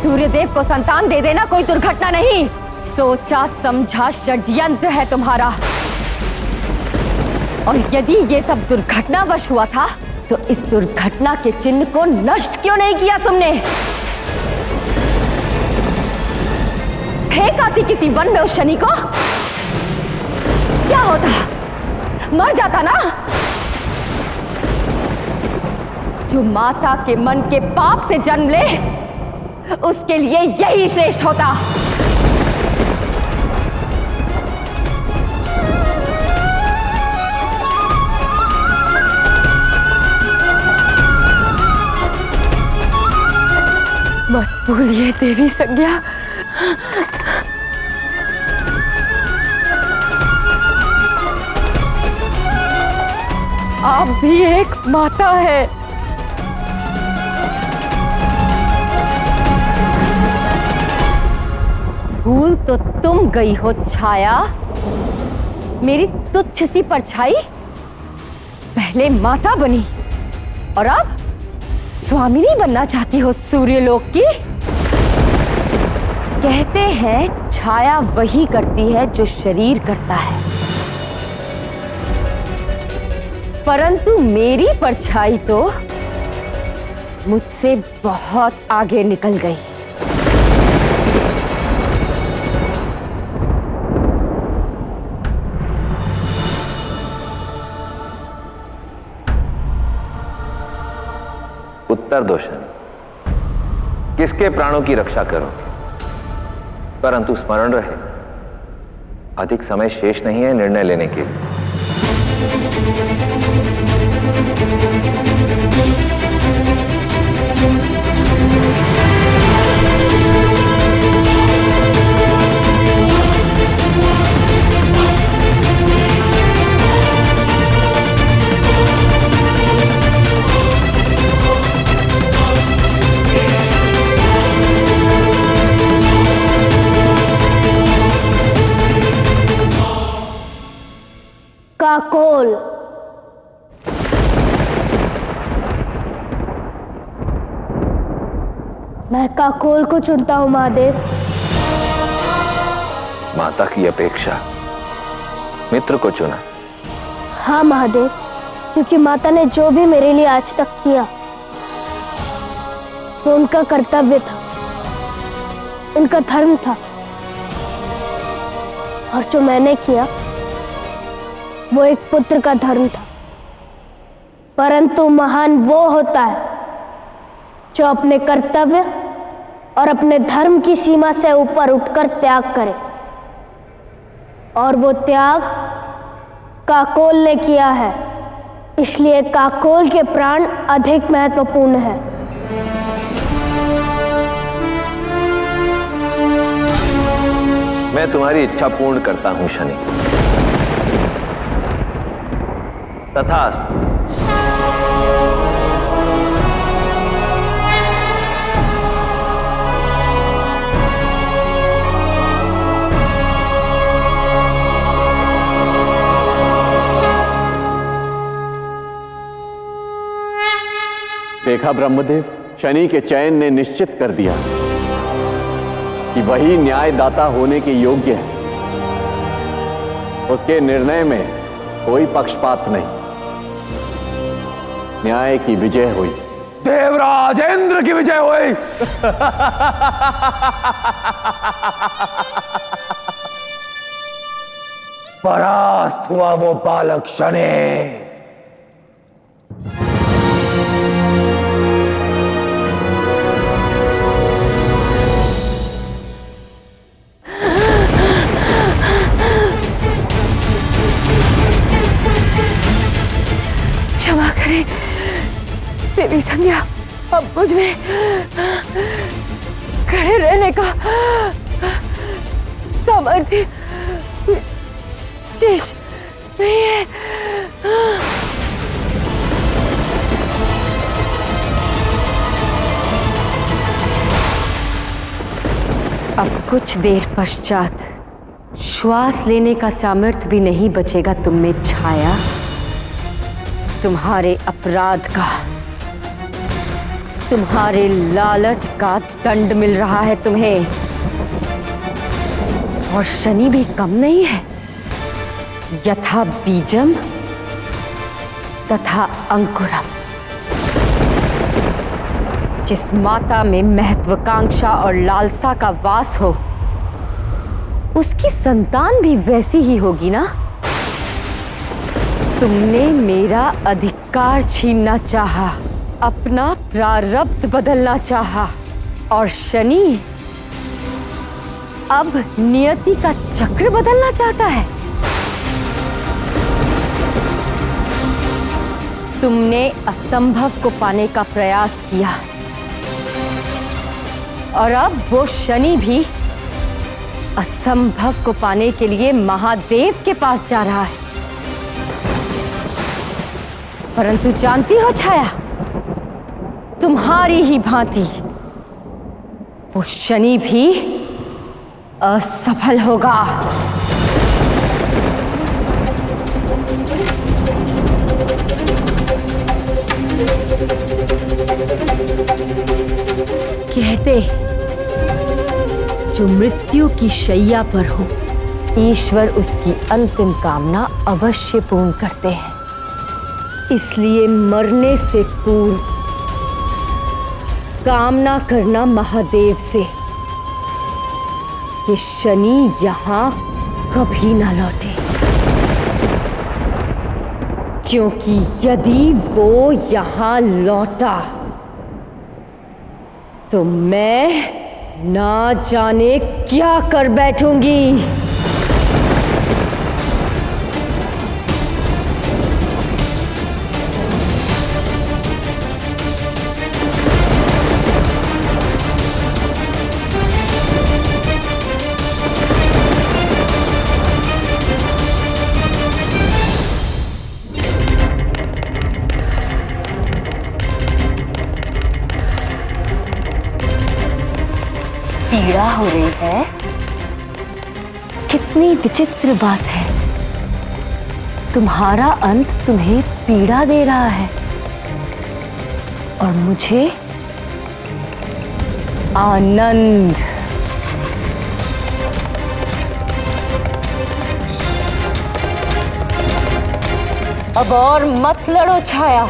सूर्यदेव को संतान दे देना कोई दुर्घटना नहीं, सोचा समझा षड्यंत्र है तुम्हारा। और यदि ये सब दुर्घटनावश हुआ था तो इस दुर्घटना के चिन्ह को नष्ट क्यों नहीं किया तुमने? फेंक आती किसी वन में उस शनि को, क्या होता? मर जाता ना। जो माता के मन के पाप से जन्म ले उसके लिए यही श्रेष्ठ होता। मत भूलिए देवी संज्ञा। आप भी एक माता है। भूल तो तुम गई हो छाया, मेरी तुच्छ सी परछाई। पहले माता बनी और अब स्वामिनी बनना चाहती हो सूर्यलोक की। कहते हैं छाया वही करती है जो शरीर करता है, परंतु मेरी परछाई तो मुझसे बहुत आगे निकल गई। उत्तर दो शनि, किसके प्राणों की रक्षा करोगे? परंतु स्मरण रहे, अधिक समय शेष नहीं है निर्णय लेने के लिए। काकोल, मैं काकोल को चुनता हूं महादेव। माता की अपेक्षा मित्र को चुना? हाँ महादेव, क्योंकि माता ने जो भी मेरे लिए आज तक किया वो उनका कर्तव्य था, उनका धर्म था। और जो मैंने किया वो एक पुत्र का धर्म था। परंतु महान वो होता है जो अपने कर्तव्य और अपने धर्म की सीमा से ऊपर उठकर त्याग करे, और वो त्याग काकोल ने किया है। इसलिए काकोल के प्राण अधिक महत्वपूर्ण है। मैं तुम्हारी इच्छा पूर्ण करता हूं शनि। तथास्तु। देखा ब्रह्मदेव, शनि के चयन ने निश्चित कर दिया कि वही न्यायदाता होने के योग्य है। उसके निर्णय में कोई पक्षपात नहीं। न्याय की विजय हुई। देवराज इंद्र की विजय हुई। परास्त हुआ वो बालक शनि। क्षमा करें देवी संज्ञा, अब मुझ में खड़े रहने का सामर्थ्य शेष नहीं है। अब कुछ देर पश्चात श्वास लेने का सामर्थ्य भी नहीं बचेगा तुम में छाया। तुम्हारे अपराध का तुम्हारे लालच का दंड मिल रहा है तुम्हें। और शनि भी कम नहीं है। यथा बीजम तथा अंकुरम। जिस माता में महत्वाकांक्षा और लालसा का वास हो, उसकी संतान भी वैसी ही होगी ना। तुमने मेरा अधिकार छीनना चाहा, अपना प्रारब्ध बदलना चाहा, और शनि अब नियति का चक्र बदलना चाहता है। तुमने असंभव को पाने का प्रयास किया, और अब वो शनि भी असंभव को पाने के लिए महादेव के पास जा रहा है। परंतु जानती हो छाया, तुम्हारी ही भांति वो शनि भी असफल होगा। कहते जो मृत्यु की शैया पर हो, ईश्वर उसकी अंतिम कामना अवश्य पूर्ण करते हैं। इसलिए मरने से पूर्व कामना करना महादेव से कि शनि यहां कभी ना लौटे, क्योंकि यदि वो यहां लौटा तो मैं ना जाने क्या कर बैठूंगी। पीड़ा हो रही है? कितनी विचित्र बात है। तुम्हारा अंत तुम्हें पीड़ा दे रहा है और मुझे आनंद। अब और मत लड़ो छाया,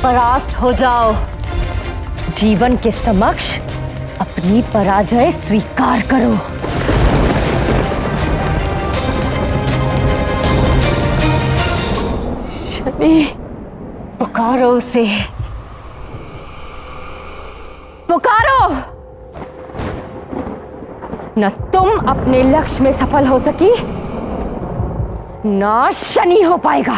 परास्त हो जाओ। जीवन के समक्ष अपनी पराजय स्वीकार करो। शनि, पुकारो उसे, पुकारो। न तुम अपने लक्ष्य में सफल हो सकी, न शनि हो पाएगा।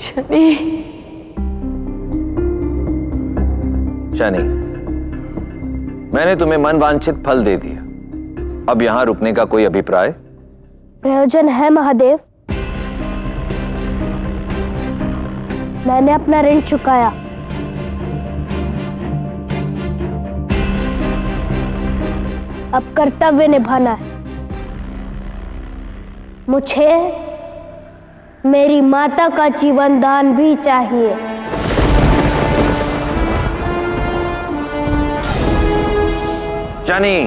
शनि, शनि, मैंने तुम्हें मनवांछित फल दे दिया। अब यहां रुकने का कोई अभिप्राय? प्रयोजन है महादेव। मैंने अपना ऋण चुकाया। अब कर्तव्य निभाना है। मुझे मेरी माता का जीवन दान भी चाहिए। शनि,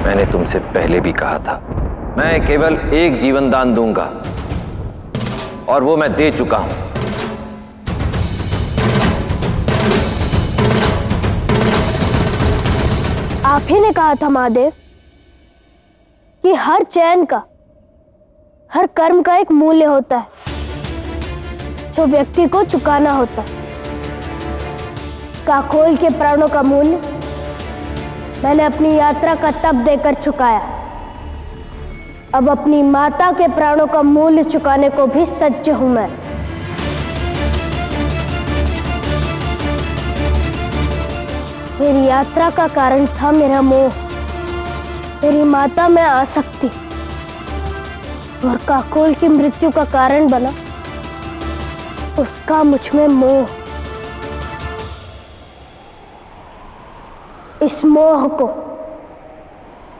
मैंने तुमसे पहले भी कहा था, मैं केवल एक जीवन दान दूंगा और वो मैं दे चुका हूं। आप ही ने कहा था महादेव कि हर चयन का, हर कर्म का एक मूल्य होता है जो व्यक्ति को चुकाना होता है। काकोल के प्राणों का मूल्य मैंने अपनी यात्रा का तप देकर चुकाया। अब अपनी माता के प्राणों का मूल्य चुकाने को भी सज्ज हूं मैं। मेरी यात्रा का कारण था मेरा मोह, मेरी माता में आसक्ति, और काकोल की मृत्यु का कारण बना उसका मुझ में मोह। इस मोह को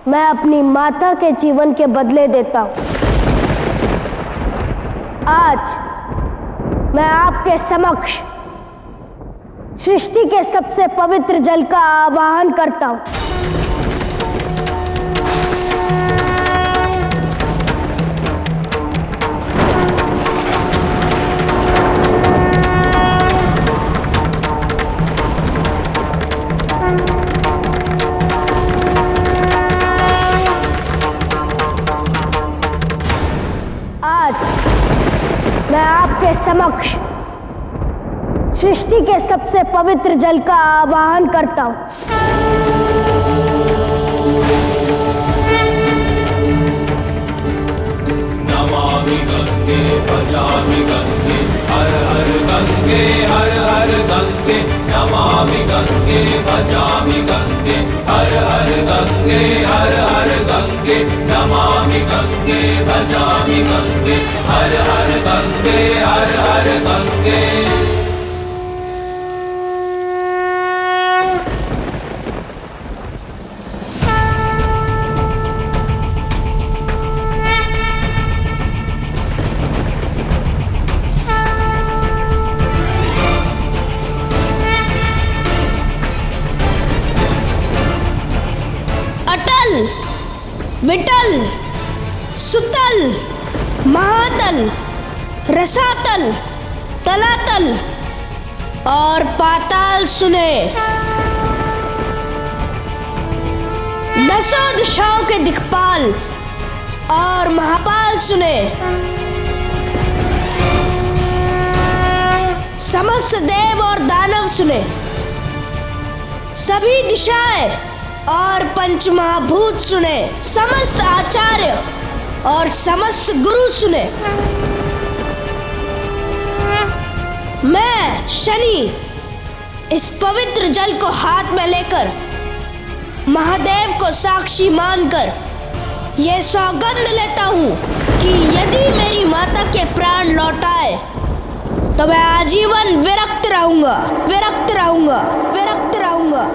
मैं अपनी माता के जीवन के बदले देता हूं। आज मैं आपके समक्ष सृष्टि के सबसे पवित्र जल का आवाहन करता हूं। मैं आपके समक्ष सृष्टि के सबसे पवित्र जल का आवाहन करता हूं। नमामि गंगे भजामि गंगे हर हर गंगे हर हर गंगे नमामि गंगे भजामि गंगे हर हर गंगे हर हर गंगे नमामि गंगे भजामि गंगे हर हर गंगे हर हर गंगे। अटल, विटल, सुतल, महातल, रसातल, तलातल और पाताल सुने। दसों दिशाओं के दिक्पाल और महापाल सुने। समस्त देव और दानव सुने। सभी दिशाएं और पंचमहाभूत सुने। समस्त आचार्य और समस्त गुरु सुने। मैं शनि इस पवित्र जल को हाथ में लेकर महादेव को साक्षी मानकर यह सौगंध लेता हूं कि यदि मेरी माता के प्राण लौट आए तो मैं आजीवन विरक्त रहूंगा, विरक्त रहूंगा, विरक्त रहूंगा।